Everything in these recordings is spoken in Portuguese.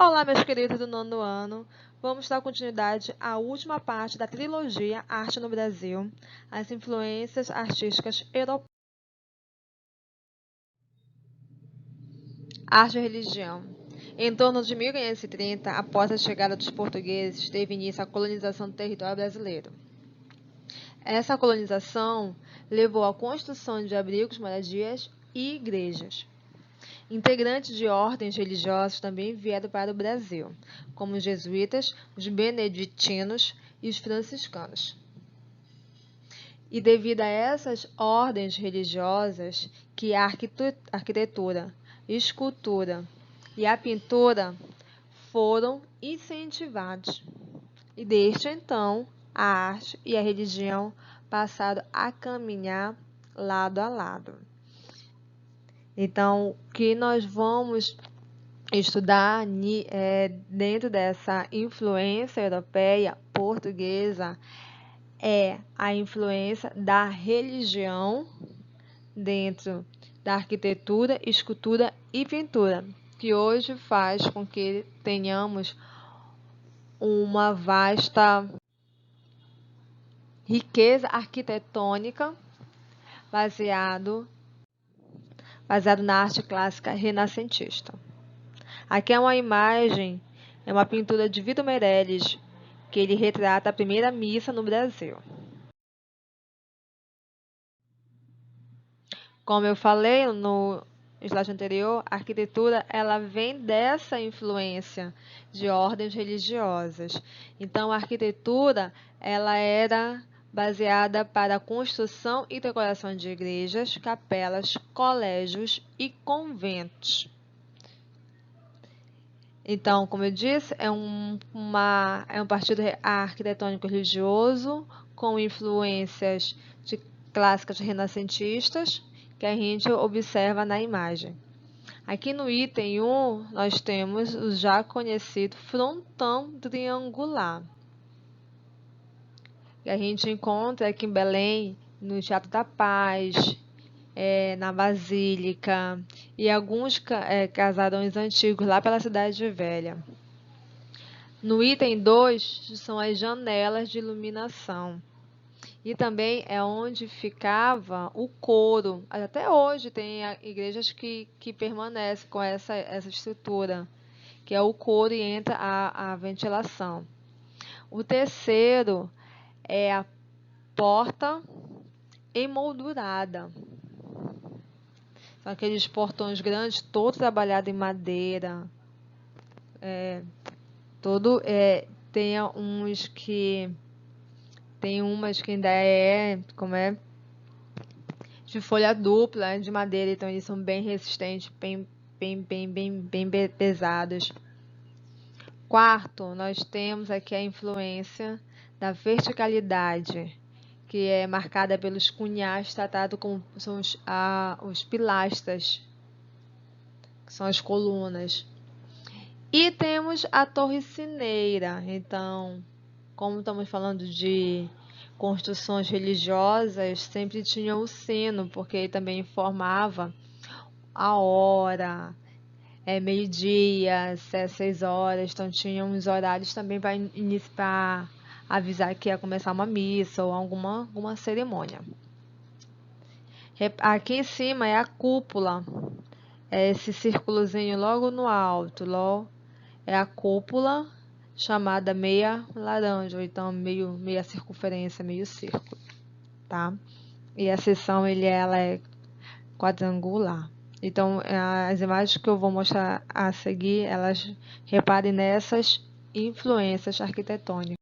Olá, meus queridos do 9º ano. Vamos dar continuidade à última parte da trilogia Arte no Brasil, as influências artísticas europeias. Arte e religião. Em torno de 1530, após a chegada dos portugueses, teve início a colonização do território brasileiro. Essa colonização levou à construção de abrigos, moradias e igrejas. Integrantes de ordens religiosas também vieram para o Brasil, como os jesuítas, os beneditinos e os franciscanos. E devido a essas ordens religiosas, que a arquitetura, escultura e a pintura foram incentivados. E desde então, a arte e a religião passaram a caminhar lado a lado. Então, o que nós vamos estudar dentro dessa influência europeia portuguesa é a influência da religião dentro da arquitetura, escultura e pintura, que hoje faz com que tenhamos uma vasta riqueza arquitetônica baseado na arte clássica renascentista. Aqui é uma imagem, é uma pintura de Vitor Meirelles, que ele retrata a primeira missa no Brasil. Como eu falei no slide anterior, a arquitetura ela vem dessa influência de ordens religiosas. Então, a arquitetura ela era baseada para a construção e decoração de igrejas, capelas, colégios e conventos. Então, como eu disse, é um partido arquitetônico religioso com influências clássicas renascentistas que a gente observa na imagem. Aqui no item 1, nós temos o já conhecido frontão triangular, que a gente encontra aqui em Belém, no Teatro da Paz, na Basílica e alguns casarões antigos lá pela Cidade Velha. No item 2 são as janelas de iluminação. E também é onde ficava o coro. Até hoje tem igrejas que permanecem com essa estrutura, que é o coro e entra a ventilação. O terceiro é a porta emoldurada. São aqueles portões grandes, todos trabalhados em madeira. Tem uns que... Tem umas que ainda de folha dupla, de madeira, então eles são bem resistentes, bem pesados. Quarto, nós temos aqui a influência da verticalidade, que é marcada pelos cunhais tratados como são os pilastras, que são as colunas. E temos a torre sineira. Então, como estamos falando de construções religiosas, sempre tinha o sino, porque ele também informava a hora, meio-dia, 6 horas, então tinha uns horários também para avisar que ia começar uma missa ou alguma cerimônia. Aqui em cima é a cúpula, esse círculozinho logo no alto, é a cúpula chamada meia laranja, ou então meia circunferência, meio círculo, tá? E a seção ela é quadrangular. Então, as imagens que eu vou mostrar a seguir, elas reparem nessas influências arquitetônicas.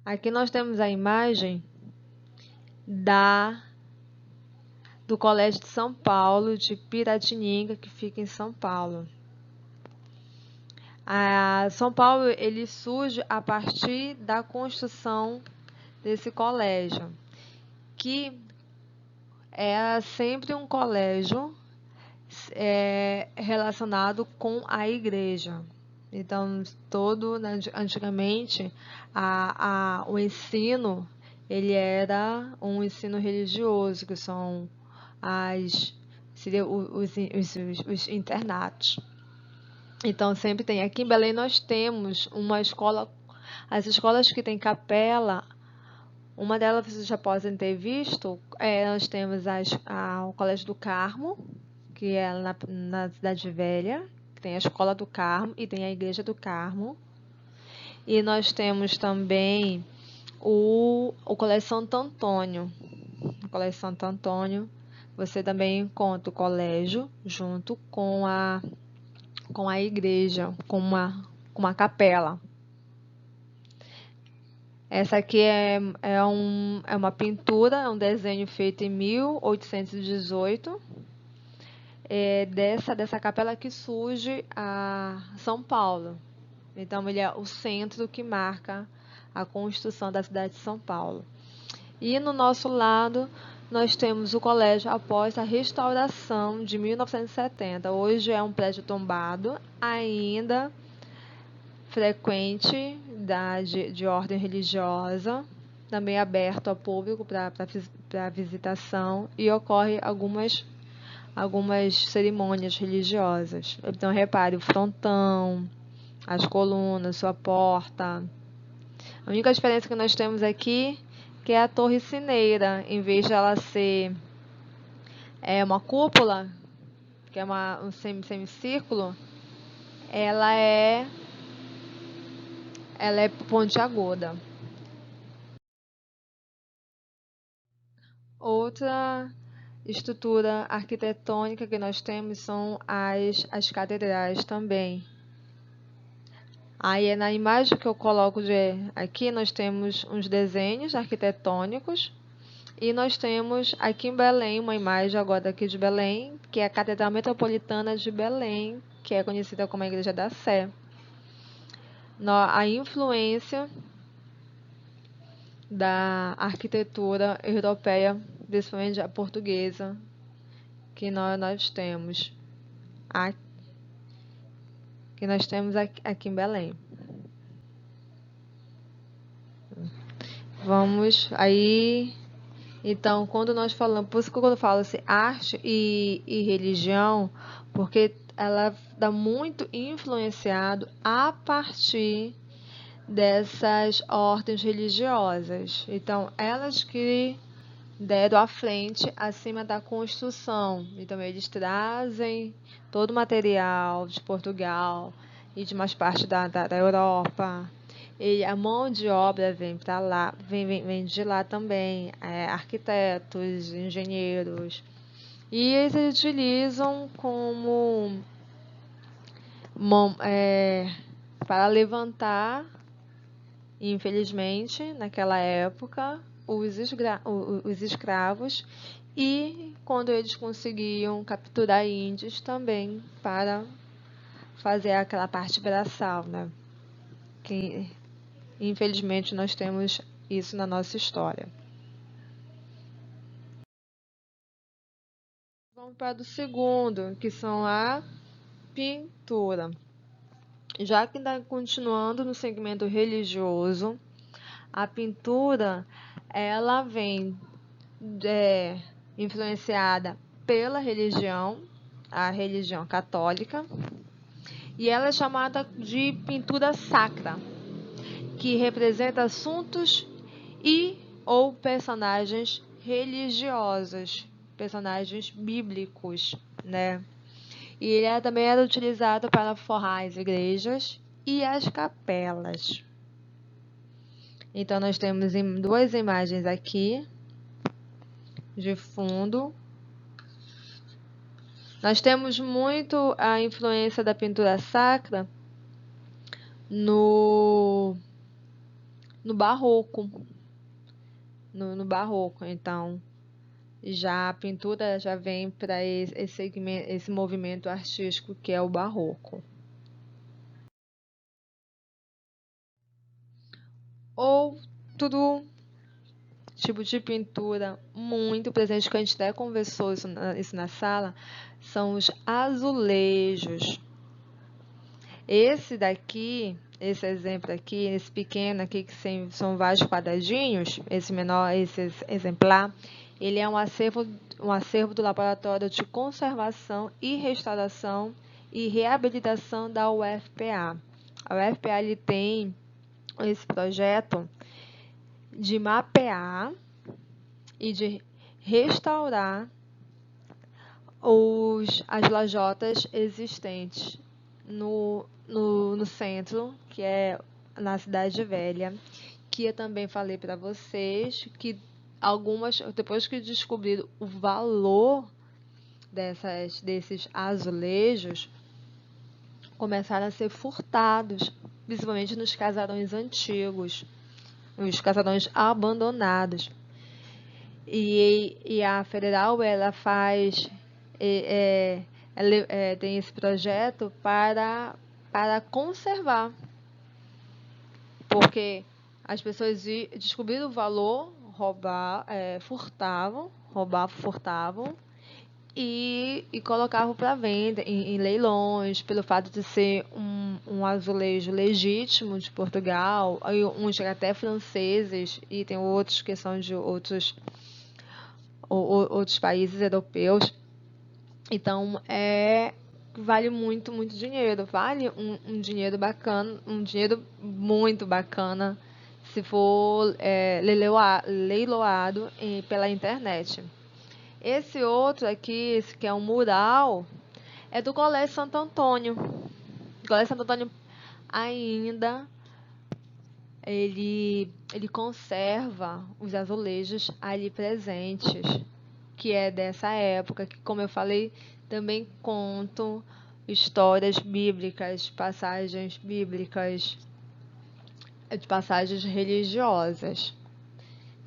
Aqui nós temos a imagem do Colégio de São Paulo, de Piratininga, que fica em São Paulo. São Paulo ele surge a partir da construção desse colégio, que é sempre um colégio relacionado com a igreja. Então, antigamente, o ensino ele era um ensino religioso, que são as seria os internatos. Então, sempre tem. Aqui em Belém nós temos uma escola, as escolas que tem capela, uma delas vocês já podem ter visto, nós temos o Colégio do Carmo, que é na Cidade Velha, que tem a Escola do Carmo e tem a Igreja do Carmo. E nós temos também o Colégio Santo Antônio. No Colégio Santo Antônio, você também encontra o colégio junto com a igreja, com uma capela. Essa aqui é uma pintura, é um desenho feito em 1818. Dessa capela que surge a São Paulo. Então, ele é o centro que marca a construção da cidade de São Paulo. E no nosso lado, nós temos o colégio após a restauração de 1970. Hoje é um prédio tombado, ainda frequente de ordem religiosa, também aberto ao público para visitação, e ocorre algumas cerimônias religiosas. Então, repare o frontão, as colunas, sua porta. A única diferença que nós temos aqui que é a torre sineira, em vez de ela ser uma cúpula, que é um semicírculo, ela é pontiaguda. Outra estrutura arquitetônica que nós temos são as catedrais também. Aí, na imagem que eu coloco aqui, nós temos uns desenhos arquitetônicos. E nós temos aqui em Belém, uma imagem agora daqui de Belém, que é a Catedral Metropolitana de Belém, que é conhecida como a Igreja da Sé. A influência da arquitetura europeia, principalmente a portuguesa, que nós temos aqui em Belém. Vamos aí. Então, quando nós falamos, por isso que quando eu falo assim, arte e religião, porque ela está muito influenciado a partir dessas ordens religiosas. Então, elas que deram à frente acima da construção. Então, eles trazem todo o material de Portugal e de mais parte da Europa. E a mão de obra vem para lá, vem de lá também, arquitetos, engenheiros. E eles utilizam como para levantar, infelizmente, naquela época, os escravos, e quando eles conseguiam capturar índios também para fazer aquela parte braçal, né? Que infelizmente nós temos isso na nossa história. Vamos para o segundo, que são a pintura. Já que está continuando no segmento religioso, a pintura ela vem influenciada pela religião, a religião católica, e ela é chamada de pintura sacra, que representa assuntos ou personagens religiosos, personagens bíblicos, né? E ele também era utilizado para forrar as igrejas e as capelas. Então, nós temos duas imagens aqui de fundo. Nós temos muito a influência da pintura sacra no barroco. No barroco, então, já a pintura já vem para esse movimento artístico que é o barroco. Outro tipo de pintura muito presente, que a gente até conversou isso na sala, são os azulejos. Esse exemplo aqui, esse pequeno aqui, que são vários quadradinhos, esse exemplar, ele é um acervo um acervo do Laboratório de Conservação e Restauração e Reabilitação da UFPA. A UFPA ele tem esse projeto de mapear e de restaurar as lajotas existentes no centro, que é na Cidade Velha, que eu também falei para vocês que depois que descobriram o valor desses azulejos, começaram a ser furtados, principalmente nos casarões antigos, nos casarões abandonados. E a Federal ela faz tem esse projeto para conservar, porque as pessoas descobriram o valor, furtavam e colocavam para venda em leilões, pelo fato de ser um azulejo legítimo de Portugal, uns até franceses, e tem outros que são de outros países europeus. Então, vale muito, muito dinheiro. Vale um dinheiro bacana, um dinheiro muito bacana, se for leiloado pela internet. Esse outro aqui, esse que é um mural, é do Colégio Santo Antônio. O Colégio Santo Antônio ainda ele conserva os azulejos ali presentes, que é dessa época, que, como eu falei, também contam histórias bíblicas, passagens bíblicas, de passagens religiosas.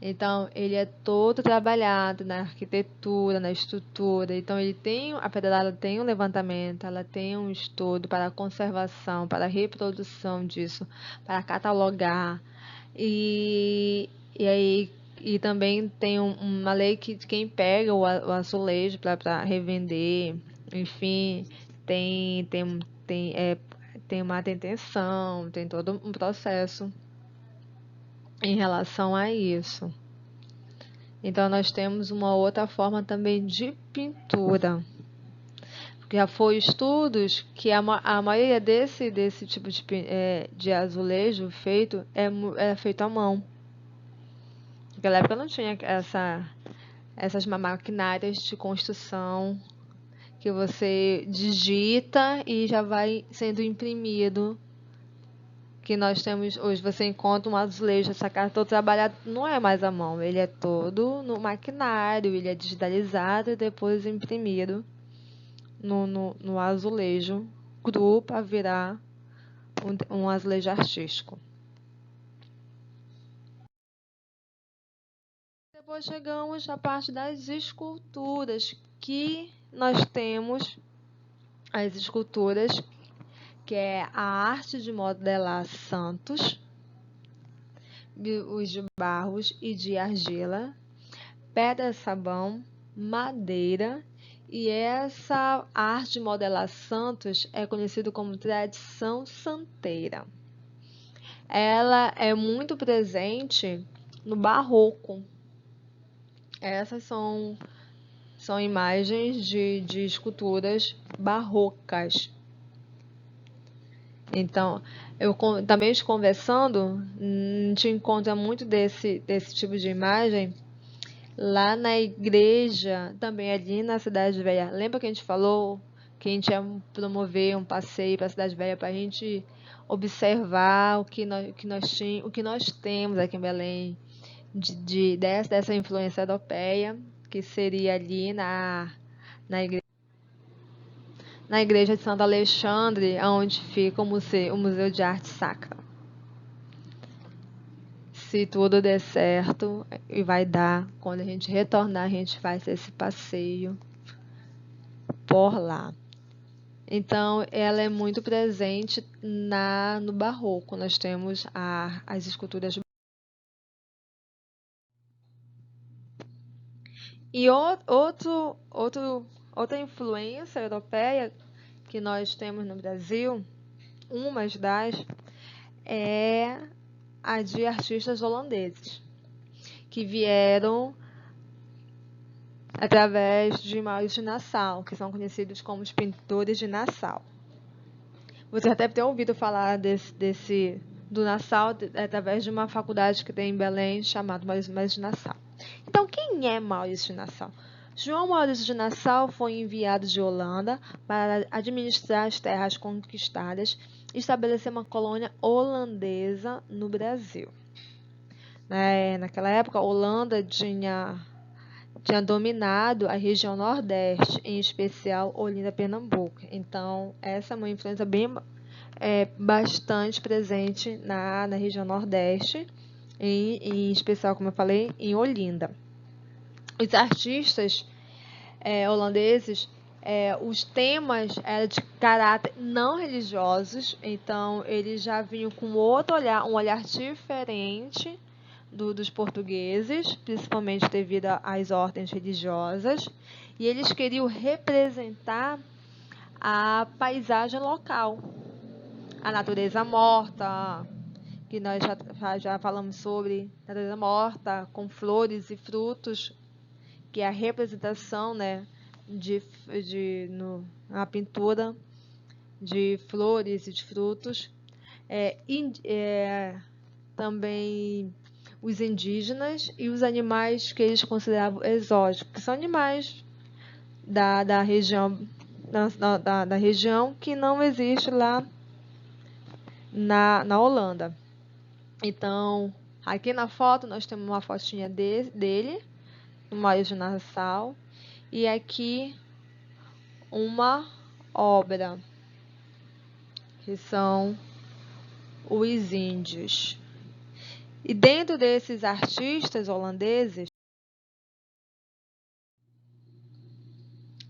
Então, ele é todo trabalhado na arquitetura, na estrutura. Então, a Federal ela tem um levantamento, ela tem um estudo para a conservação, para a reprodução disso, para catalogar. E também tem uma lei que quem pega o azulejo para revender, enfim, tem uma detenção, tem todo um processo em relação a isso. Então, nós temos uma outra forma também de pintura. Já foi estudos que a maioria desse tipo de azulejo feito era feito à mão. Naquela época não tinha essas maquinárias de construção que você digita e já vai sendo imprimido, que nós temos hoje. Você encontra um azulejo, essa cara todo trabalhado, não é mais à mão, ele é todo no maquinário, ele é digitalizado e depois imprimido no azulejo cru para virar um azulejo artístico. Depois chegamos à parte das esculturas, que nós temos as esculturas, que é a arte de modelar santos, os de barros e de argila, pedra-sabão, madeira, e essa arte de modelar santos é conhecida como tradição santeira. Ela é muito presente no barroco. Essas são imagens de esculturas barrocas. Então, também conversando, a gente encontra muito desse tipo de imagem lá na igreja, também ali na Cidade Velha. Lembra que a gente falou que a gente ia promover um passeio para a Cidade Velha para a gente observar o que nós temos aqui em Belém dessa influência europeia, que seria ali na igreja de Santo Alexandre, onde fica o Museu de Arte Sacra. Se tudo der certo, e vai dar, quando a gente retornar, a gente faz esse passeio por lá. Então, ela é muito presente no barroco. Nós temos as esculturas. E outra influência europeia que nós temos no Brasil, uma das, é a de artistas holandeses, que vieram através de Maurício de Nassau, que são conhecidos como os pintores de Nassau. Você já deve ter ouvido falar do Nassau através de uma faculdade que tem em Belém, chamada Maurício de Nassau. Então, quem é Maurício de Nassau? João Maurício de Nassau foi enviado de Holanda para administrar as terras conquistadas e estabelecer uma colônia holandesa no Brasil. Naquela época, a Holanda tinha dominado a região Nordeste, em especial Olinda, Pernambuco. Então, essa é uma influência bastante presente na região Nordeste, em especial, como eu falei, em Olinda. Os artistas holandeses, os temas eram de caráter não religiosos, então eles já vinham com outro olhar, um olhar diferente dos portugueses, principalmente devido às ordens religiosas, e eles queriam representar a paisagem local, a natureza morta, que nós já falamos sobre natureza morta, com flores e frutos, que é a representação, na pintura de flores e de frutos. Também os indígenas e os animais que eles consideravam exóticos, que são animais da região, da região que não existe lá na Holanda. Então, aqui na foto nós temos uma fotinha dele, no Maurício de Nassau, e aqui uma obra, que são os índios. E dentro desses artistas holandeses,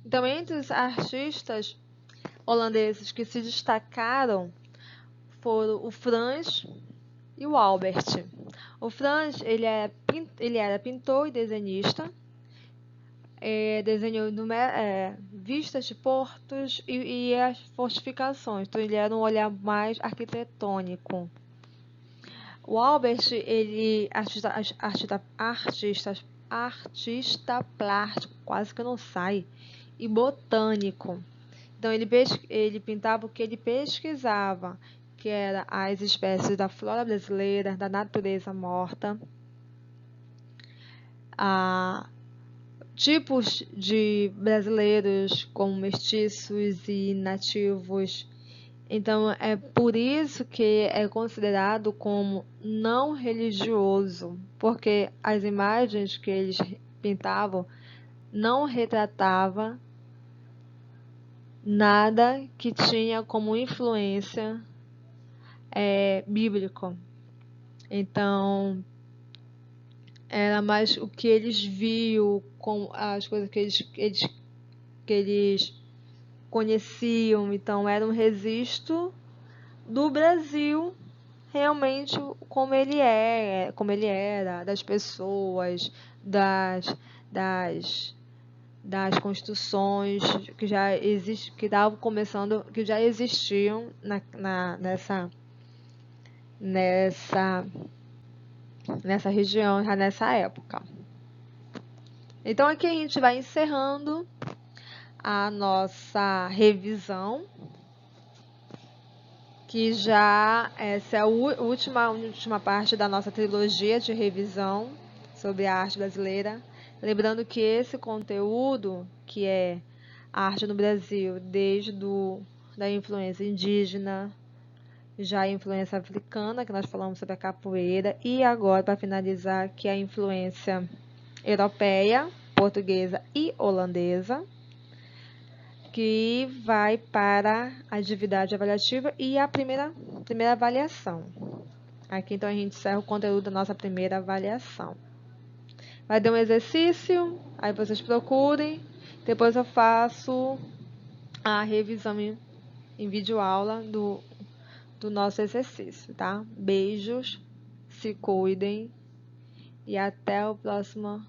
então, entre os artistas holandeses que se destacaram foram o Frans e o Albert. O Frans, ele era pintor e desenhista, desenhou vistas de portos e as fortificações, então ele era um olhar mais arquitetônico. O Albert, ele artista plástico, quase que não sai, e botânico. Então ele pintava o que ele pesquisava, que era as espécies da flora brasileira, da natureza morta, tipos de brasileiros como mestiços e nativos. Então, é por isso que é considerado como não religioso, porque as imagens que eles pintavam não retratavam nada que tinha como influência bíblico. Então, era mais o que eles viam, com as coisas que eles conheciam. Então, era um registro do Brasil, realmente como ele era, das pessoas, das construções que já estavam começando, que já existiam nessa região, já nessa época. Então, aqui a gente vai encerrando a nossa revisão, que essa é a última parte da nossa trilogia de revisão sobre a arte brasileira. Lembrando que esse conteúdo, que é a arte no Brasil, desde da influência indígena, já a influência africana, que nós falamos sobre a capoeira, e agora, para finalizar, que é a influência europeia, portuguesa e holandesa, que vai para a atividade avaliativa e a primeira avaliação. Aqui, então, a gente encerra o conteúdo da nossa primeira avaliação. Vai dar um exercício, aí vocês procurem, depois eu faço a revisão em videoaula do nosso exercício, tá? Beijos, se cuidem e até o próximo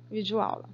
videoaula.